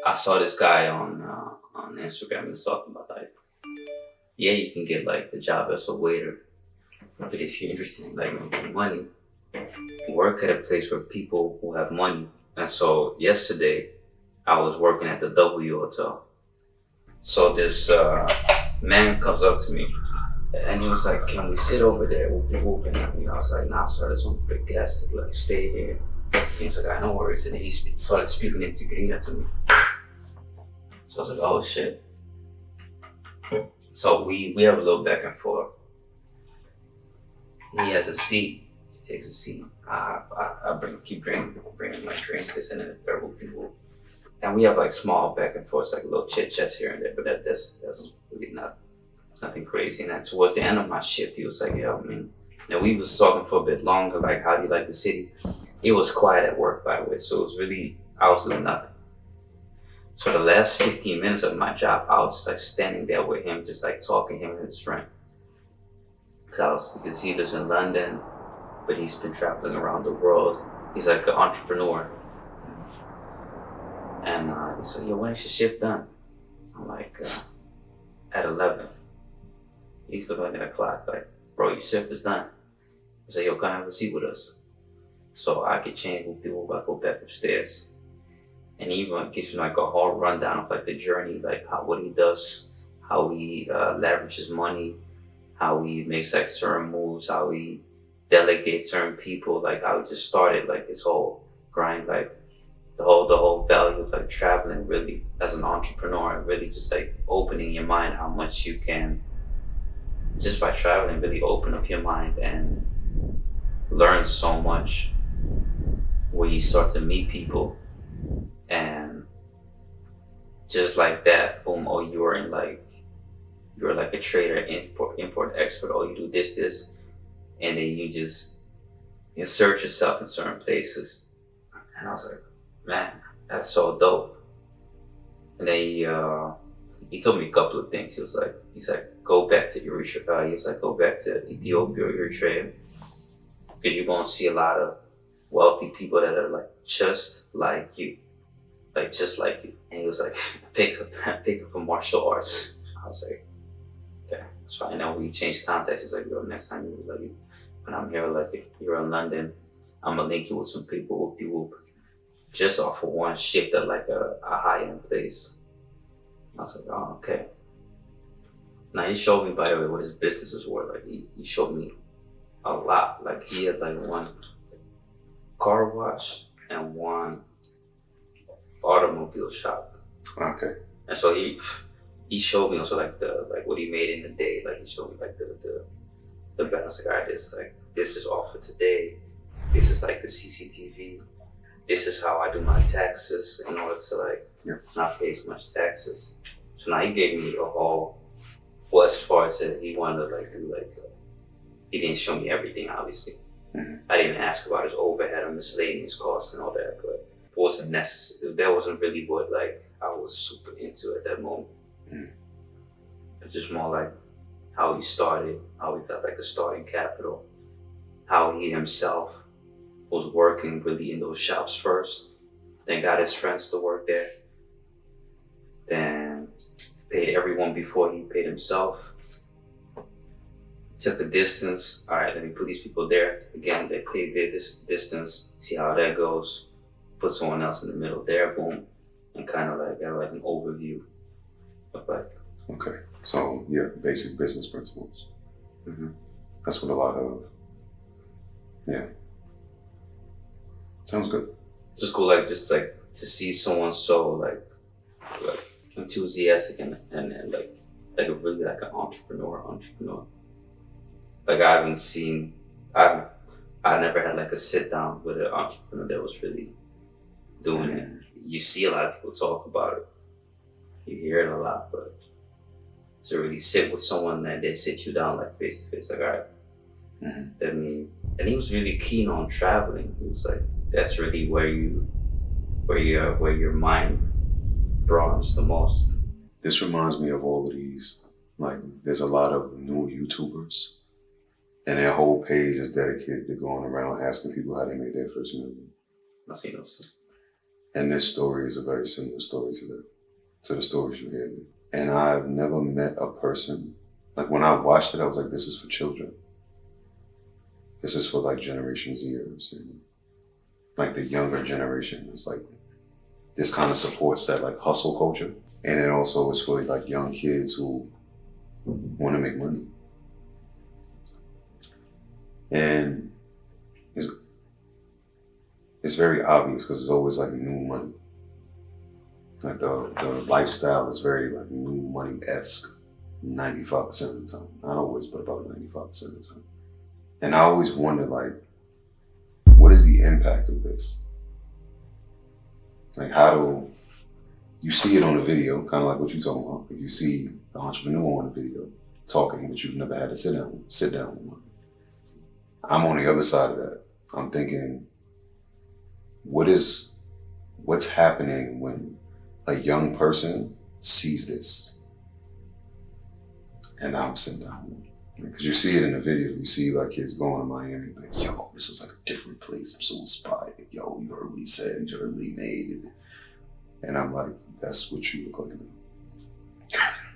I saw this guy on Instagram. He was talking about like, yeah, you can get like the job as a waiter, but if you're interested in like making money, work at a place where people who have money. And so yesterday, I was working at the W Hotel. So this man comes up to me and he was like, "Can we sit over there? We'll be whooping at me." I was like, "Nah, sir, that's one for the guests. Like, stay here." He was like, "I know worries." And then he started speaking in Tigrinya to me. So I was like, "Oh shit." So we have a little back and forth. He has a seat. He takes a seat. I keep bringing my drinks, this and then the third will people. And we have like small back and forth, like little chit chats here and there, but that's really nothing crazy. And then towards the end of my shift, he was like, "Yeah, I mean," and we was talking for a bit longer, like, "How do you like the city?" It was quiet at work, by the way, so it was really, I was doing nothing. So the last 15 minutes of my job, I was just like standing there with him, just like talking, him and his friend. Because he lives in London, but he's been traveling around the world. He's like an entrepreneur. And he said, "Yo, when is your shift done?" I'm like, "At 11. He's looking at the clock, like, "Bro, your shift is done." He said, "Yo, come have a seat with us." So I get changed, I go back upstairs. And he even gives me like a whole rundown of like the journey, like what he does, how he leverages money, how he makes like certain moves, how he delegates certain people, like how he just started like his whole grind, like the whole value of like traveling really as an entrepreneur, really just like opening your mind, how much you can just by traveling really open up your mind and learn so much, where you start to meet people and just like that, boom, oh, you're like a trader, import expert, oh, you do this, and then you just insert yourself in certain places. And I was like, man, that's so dope. And then he told me a couple of things. He's like, go back to Eritrea. He was like, go back to Ethiopia or Eritrea, because you're gonna see a lot of wealthy people that are like just like you. And he was like, pick up a martial arts. I was like, okay, that's fine. And then we changed contacts. He was like, "Yo, next time you like, when I'm here, like if you're in London, I'm gonna link you with some people who will just off of one shift at like a high end place." I was like, "Oh, okay." Now he showed me, by the way, what his businesses were. Like he showed me a lot. Like he had like one car wash and one automobile shop. Okay. And so he showed me also like what he made in the day. Like he showed me like the balance. Like, all right, this is all for today. This is like the CCTV. This is how I do my taxes in order to like not pay as much taxes. So now he gave me a whole. Well, as far as he wanted to like do like, he didn't show me everything obviously. Mm-hmm. I didn't ask about his overhead or miscellaneous costs and all that, but it wasn't necessary. That wasn't really what like I was super into at that moment. Mm-hmm. It's just more like how he started, how he got like a starting capital, how he himself was working really in those shops first, then got his friends to work there, then paid everyone before he paid himself. Took a distance. All right, let me put these people there. Again, they did this distance, see how that goes. Put someone else in the middle there, boom, and kind of like got like an overview of like. Okay, so yeah, basic business principles. Mm-hmm. That's what a lot of. Yeah. Sounds good. Just cool, like just like to see someone so like enthusiastic and like a really like an entrepreneur. Like I never had like a sit down with an entrepreneur that was really doing it. You see a lot of people talk about it. You hear it a lot, but to really sit with someone that they sit you down like face to face, like, all right. Mm-hmm. And he was really keen on traveling. He was like, that's really where your mind bronzes the most. This reminds me of all of these. Like, there's a lot of new YouTubers, and their whole page is dedicated to going around asking people how they made their first million. I see those. And this story is a very similar story to the stories you hear. And I've never met a person, like when I watched it, I was like, this is for children. This is for like Generation Zers and like the younger generation. It's like, this kind of supports that like hustle culture. And it also is for like young kids who want to make money. And it's very obvious because it's always like new money. Like the lifestyle is very like new money-esque 95% of the time. Not always, but about 95% of the time. And I always wonder like, what is the impact of this? Like how do you see it on the video, kind of like what you're talking about. If you see the entrepreneur on the video talking, but you've never had to sit down with one. I'm on the other side of that. I'm thinking, what's happening when a young person sees this? And I'm sitting down. Because you see it in the video, you see like kids going to Miami, like, yo, this is like a different place. I'm so inspired. Yo, you heard what he said, you heard what he made. And I'm like, that's what you look like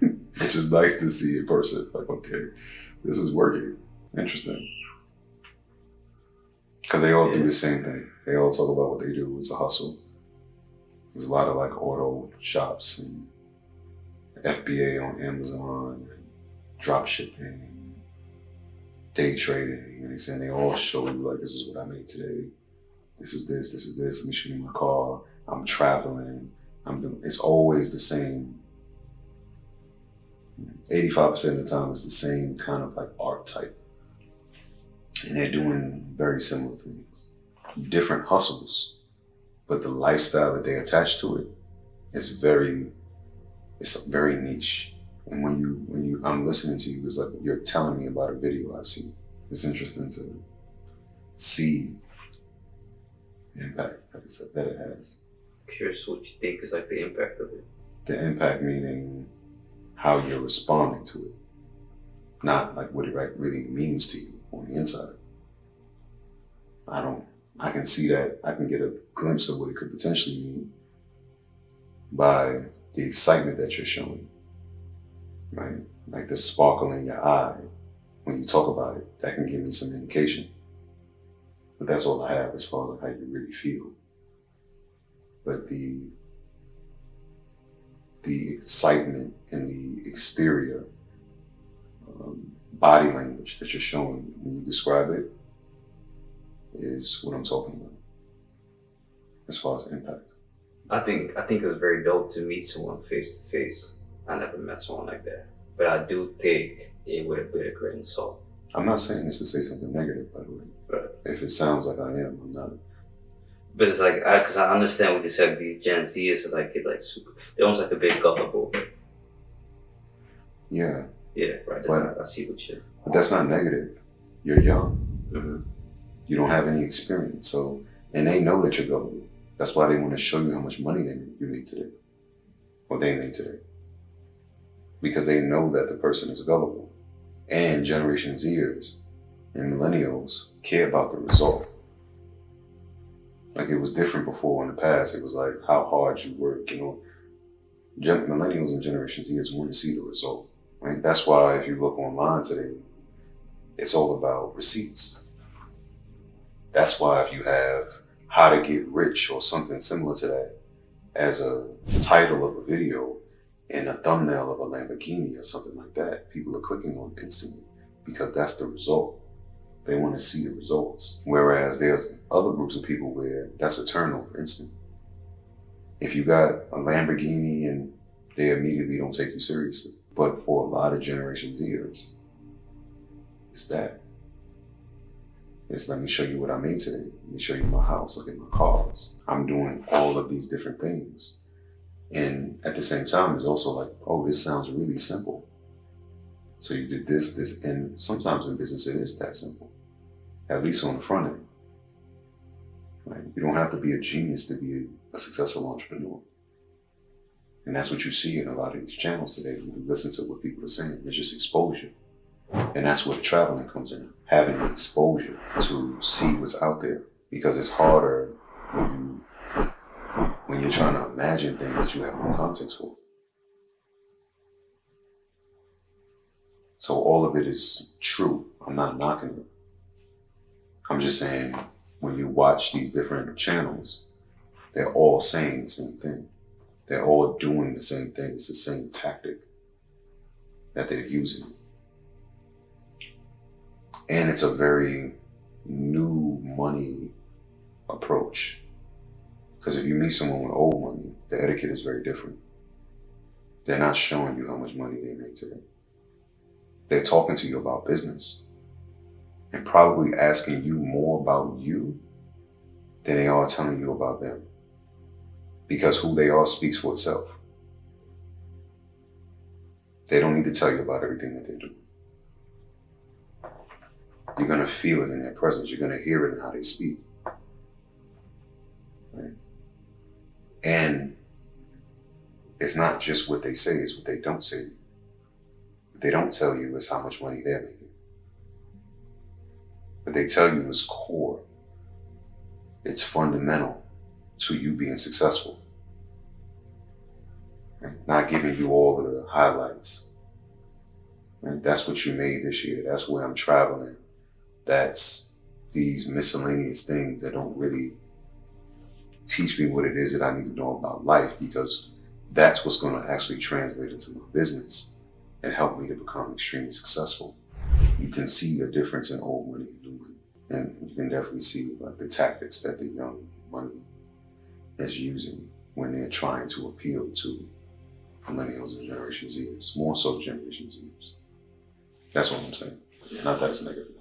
now. Which is nice to see in person. Like, okay, this is working. Interesting. Because they all do the same thing. They all talk about what they do. It's a hustle. There's a lot of like auto shops and FBA on Amazon, and drop shipping, day trading. And they all show you like, this is what I made today. This is this. Let me show you my car. I'm traveling. It's always the same. 85% of the time, it's the same kind of like archetype. And they're doing very similar things. Different hustles, but the lifestyle that they attach to it is very niche. And when I'm listening to you, it's like you're telling me about a video I've seen. It's interesting to see the impact that it has. Curious what you think is like the impact of it. The impact meaning how you're responding to it, not like what it really means to you on the inside. I can see that, I can get a glimpse of what it could potentially mean by the excitement that you're showing, right? Like the sparkle in your eye when you talk about it, that can give me some indication. But that's all I have as far as how you really feel. But the excitement and the exterior body language that you're showing when you describe it is what I'm talking about as far as impact. I think it was very dope to meet someone face to face. I never met someone like that, but I do take it with a bit of grain of salt. I'm not saying this to say something negative, by the way. But if it sounds like I am, I'm not. But it's like, because I understand what you said, the Gen Zers are like super, they're almost like a bit gullible. Yeah. Yeah, right. But, I see what you're. But that's not negative. You're young. Mm-hmm. You don't have any experience. And they know that you're gullible. That's why they want to show you how much money you made today. Or they made today. Because they know that the person is gullible. And Generation Zers and Millennials care about the result. Like it was different before in the past. It was like how hard you work, Millennials and Generation Zers want to see the result, right? That's why if you look online today, it's all about receipts. That's why if you have how to get rich or something similar to that as a title of a video and a thumbnail of a Lamborghini or something like that, people are clicking on it instantly because that's the result. They want to see the results. Whereas there's other groups of people where that's a turnover instant. If you got a Lamborghini and they immediately don't take you seriously. But for a lot of Generation Zers, it's that. It's let me show you what I made today. Let me show you my house, look at my cars. I'm doing all of these different things. And at the same time, it's also like, oh, this sounds really simple. So you did this, and sometimes in business it is that simple. At least on the front end. Right? You don't have to be a genius to be a successful entrepreneur. And that's what you see in a lot of these channels today. When you listen to what people are saying, it's just exposure. And that's where the traveling comes in. Having the exposure to see what's out there. Because it's harder when you're trying to imagine things that you have no context for. So all of it is true. I'm not knocking it. I'm just saying, when you watch these different channels, they're all saying the same thing. They're all doing the same thing. It's the same tactic that they're using. And it's a very new money approach. Because if you meet someone with old money, the etiquette is very different. They're not showing you how much money they made today. They're talking to you about business and probably asking you more about you than they are telling you about them. Because who they are speaks for itself. They don't need to tell you about everything that they do. You're going to feel it in their presence. You're going to hear it in how they speak. Right? And it's not just what they say, it's what they don't say. What they don't tell you is how much money they're making. What they tell you is core. It's fundamental to you being successful. Right? Not giving you all of the highlights. Right? That's what you made this year. That's where I'm traveling. That's these miscellaneous things that don't really teach me what it is that I need to know about life, because that's what's going to actually translate into my business and help me to become extremely successful. You can see the difference in old money and new money. And you can definitely see like the tactics that the young money is using when they're trying to appeal to millennials and Generation Zers, more so Generation Zers. That's what I'm saying. Not that it's negative.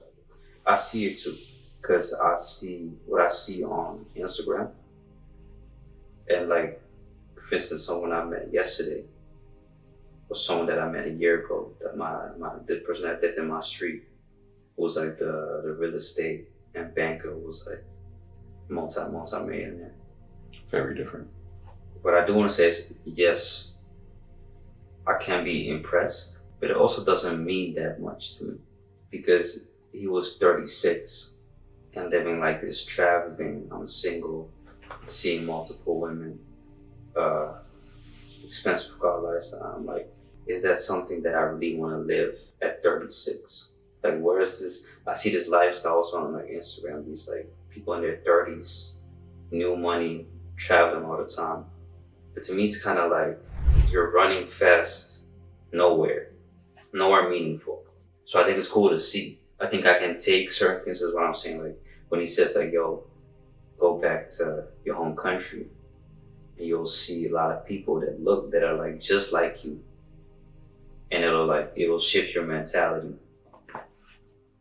I see it too, because I see what I see on Instagram. And like, for instance, someone I met yesterday was someone that I met a year ago, that the person that lived in my street was like the real estate and banker, was like multi-millionaire. Very different. What I do want to say is, yes, I can be impressed, but it also doesn't mean that much to me, because he was 36 and living like this, traveling, I'm single, seeing multiple women, expensive car lifestyle. I'm like, is that something that I really want to live at 36? Like, where is this? I see this lifestyle also on like Instagram, these like people in their 30s, new money, traveling all the time. But to me, it's kind of like you're running fast, nowhere meaningful. So I think it's cool to see. I think I can take certain things, is what I'm saying. Like when he says like, yo, go back to your home country and you'll see a lot of people that are like just like you. And it'll shift your mentality.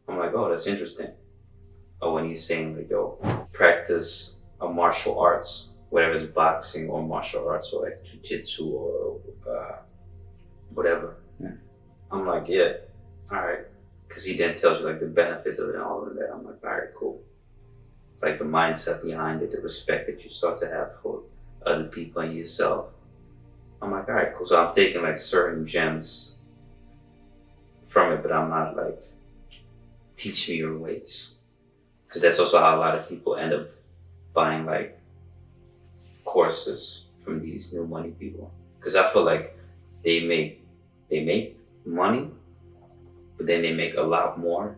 I'm like, oh, that's interesting. Or when he's saying like, yo, practice a martial arts, whether it's boxing or martial arts or like jiu-jitsu or whatever. Yeah. I'm like, yeah, all right. Because he then tells you like the benefits of it and all of that. I'm like, all right, cool. Like the mindset behind it, the respect that you start to have for other people and yourself. I'm like, all right, cool. So I'm taking like certain gems from it, but I'm not like, teach me your ways. Because that's also how a lot of people end up buying like courses from these new money people. Because I feel like they make money, but then they make a lot more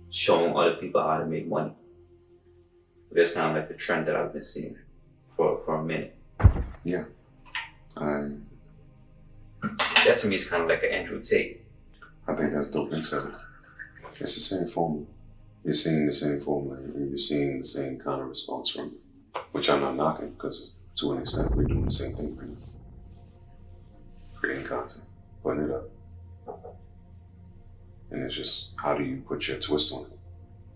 showing other people how to make money. That's kind of like the trend that I've been seeing for a minute. Yeah. That to me is kind of like an Andrew Tate. I think that's dope insight. It's the same formula. You're seeing the same formula and you're seeing the same kind of response from it, which I'm not knocking, because to an extent we're doing the same thing right now. Creating content, putting it up. And it's just, how do you put your twist on it?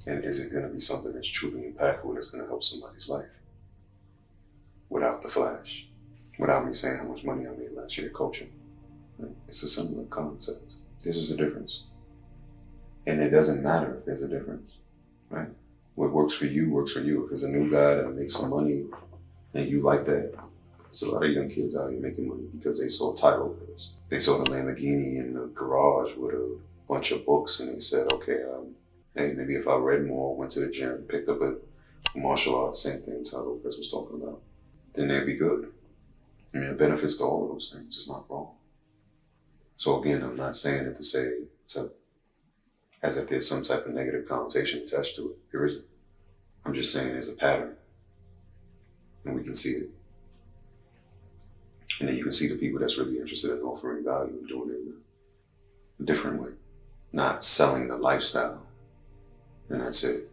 And is it going to be something that's truly impactful, that's going to help somebody's life? Without the flash. Without me saying how much money I made last year coaching. Right? It's a similar concept. There's just a difference. And it doesn't matter if there's a difference, right? What works for you works for you. If it's a new guy that makes some money and you like that, there's a lot of young kids out here making money because they saw title. They saw the Lamborghini in the garage with a bunch of books and they said, okay, hey, maybe if I read more, went to the gym, picked up a martial arts, same thing Tyler Lopez was talking about, then they'd be good. I mean, it benefits to all of those things. It's not wrong. So again, I'm not saying it to say as if there's some type of negative connotation attached to it. There isn't. I'm just saying there's a pattern, and we can see it. And then you can see the people that's really interested in offering value and doing it in a different way, not selling the lifestyle. And that's it.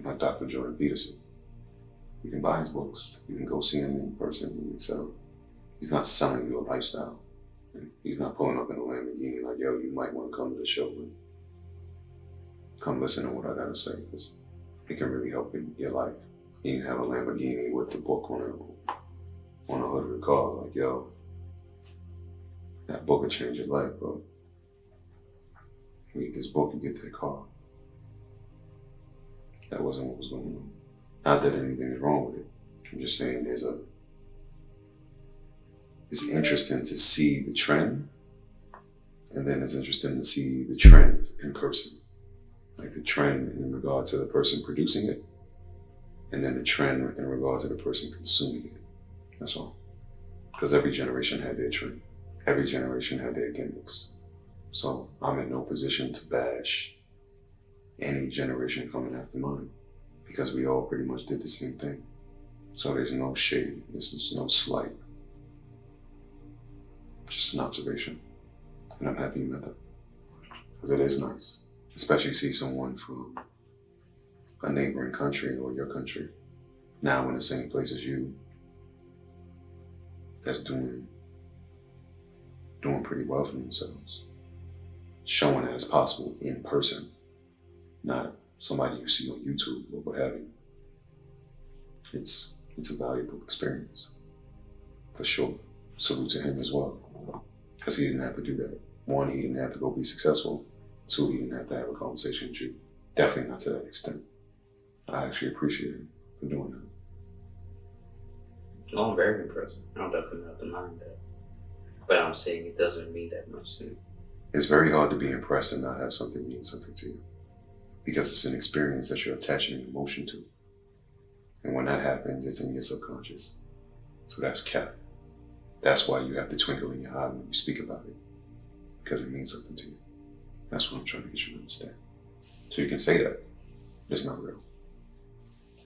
Like Dr. Jordan Peterson. You can buy his books. You can go see him in person, etc. He's not selling you a lifestyle. He's not pulling up in a Lamborghini like, yo, you might want to come to the show and come listen to what I gotta say, because it can really help in your life. You can have a Lamborghini with the book on the hood of the car, like, yo, that book will change your life, bro. You get this book, you get that car. That wasn't what was going on. Not that anything is wrong with it. I'm just saying it's interesting to see the trend, and then it's interesting to see the trend in person. Like the trend in regard to the person producing it, and then the trend in regard to the person consuming it. That's all. Because every generation had their trend. Every generation had their gimmicks. So I'm in no position to bash any generation coming after mine, because we all pretty much did the same thing. So there's no shade, there's no slight. Just an observation. And I'm happy you met them. Because it is nice. Especially see someone from a neighboring country or your country now in the same place as you that's doing pretty well for themselves. Showing that it's possible in person, not somebody you see on YouTube or what have you. It's a valuable experience, for sure. Salute to him as well, because he didn't have to do that. One, he didn't have to go be successful. Two, he didn't have to have a conversation with you. Definitely not to that extent. I actually appreciate him for doing that. Oh, I'm very impressed. I don't definitely have to mind that. But I'm saying it doesn't mean that much to me. It's very hard to be impressed and not have something mean something to you, because it's an experience that you're attaching an emotion to. And when that happens, it's in your subconscious. So that's cap. That's why you have the twinkle in your eye when you speak about it, because it means something to you. That's what I'm trying to get you to understand. So you can say that it's not real.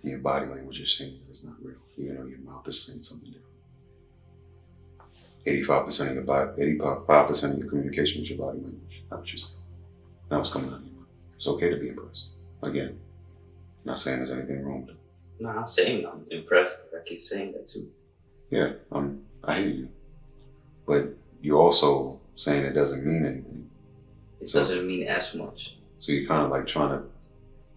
And your body language is saying that it's not real, even though your mouth is saying something different. 85% of your communication is your body language, not what you say. Not what's coming out of your mouth. It's okay to be impressed. Again, not saying there's anything wrong with it. No, I'm saying I'm impressed. I keep saying that too. Yeah, I hear you. But you're also saying it doesn't mean anything. It doesn't mean as much. So you're kind of like trying to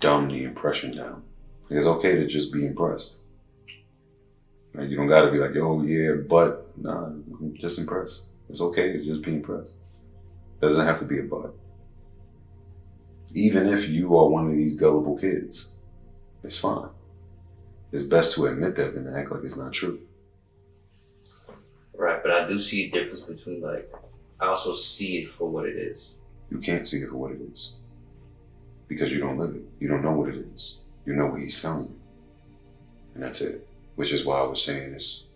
dumb the impression down. It's okay to just be impressed. Right? You don't got to be like, yo, yeah, but nah, I'm just impressed. It's okay to just be impressed. Doesn't have to be a but. Even if you are one of these gullible kids, it's fine. It's best to admit that than to act like it's not true. Right, but I do see a difference between, like, I also see it for what it is. You can't see it for what it is, because you don't live it. You don't know what it is. You know what he's telling you. And that's it. Which is why I was saying it's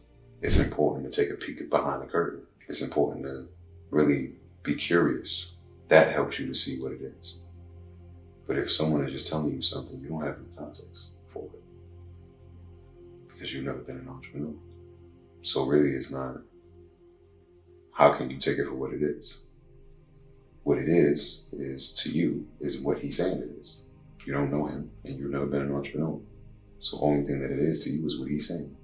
important to take a peek behind the curtain. It's important to really be curious. That helps you to see what it is. But if someone is just telling you something, you don't have any context for it, because you've never been an entrepreneur. So really it's not, how can you take it for what it is? What it is to you, is what he's saying it is. You don't know him, and you've never been an entrepreneur. So the only thing that it is to you is what he's saying.